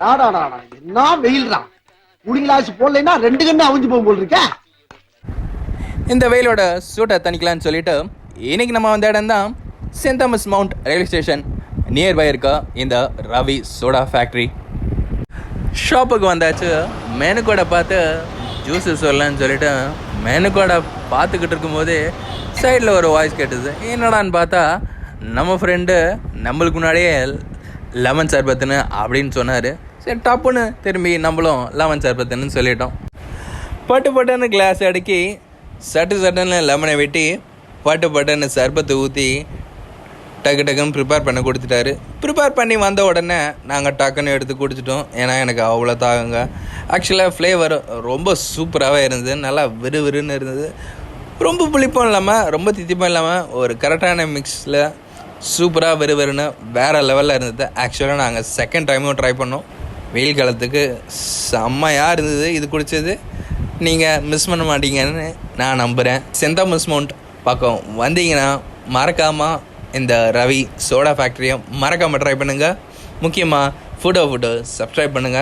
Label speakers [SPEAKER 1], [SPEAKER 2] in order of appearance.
[SPEAKER 1] என்ன வெயில்டா, cooling glass போடலைன்னா 2 கண்ணு அவிஞ்சு போகும் போல் இருக்க.
[SPEAKER 2] இந்த வெயிலோட சூட்டை தணிக்கலான்னு சொல்லிட்டு இன்னைக்கு நம்ம வந்த இடம் தான் Saint Thomas Mount railway station nearby இருக்க இந்த ரவி சோடா ஃபேக்ட்ரி. ஷாப்புக்கு வந்தாச்சு. மெனு கோடை பார்த்து ஜூஸு சொல்லலான்னு சொல்லிட்டு மெனு கோடை பார்த்துக்கிட்டு இருக்கும்போதே சைடில் ஒரு வாய்ஸ் கேட்டுது. என்னடான்னு பார்த்தா நம்ம ஃப்ரெண்டு நம்மளுக்கு முன்னாடியே லெமன் சர்பத்துன்னு அப்படின்னு சொன்னார். சரி டப்புன்னு திரும்பி நம்மளும் லெமன் சர்பத்துன்னு சொல்லிட்டோம். பட்டுன்னு கிளாஸ் அடுக்கி சட்டுன்னு லெமனை வெட்டி பட்டுன்னு சர்பத்தை ஊற்றி டக்குன்னு ப்ரிப்பேர் பண்ண கொடுத்துட்டாரு. ப்ரிப்பேர் பண்ணி வந்த உடனே நாங்கள் டக்குன்னு எடுத்து குடிச்சிட்டோம். ஏன்னா எனக்கு அவ்வளோ தாகுங்க. ஆக்சுவலாக ஃப்ளேவர் ரொம்ப சூப்பராகவே இருந்தது. நல்லா விறுவிறுன்னு இருந்தது. ரொம்ப புளிப்பும் இல்லாமல் ரொம்ப தித்திப்பும் இல்லாமல் ஒரு கரெக்டான மிக்ஸில் சூப்பராக விறுவிறுன்னு வேறு லெவலில் இருந்தது. ஆக்சுவலாக நாங்கள் செகண்ட் டைமும் ட்ரை பண்ணோம். வெயில் காலத்துக்கு செம்மையாக இருந்தது. இது குடித்தது நீங்கள் மிஸ் பண்ண மாட்டீங்கன்னு நான் நம்புகிறேன். சென்ட் தாமஸ் மவுண்ட் பக்கம் வந்தீங்கன்னா மறக்காமல் இந்த ரவி சோடா ஃபேக்ட்ரியை மறக்காமல் ட்ரை பண்ணுங்கள். முக்கியமாக ஃபுட்டோ சப்ஸ்கிரைப் பண்ணுங்கள்.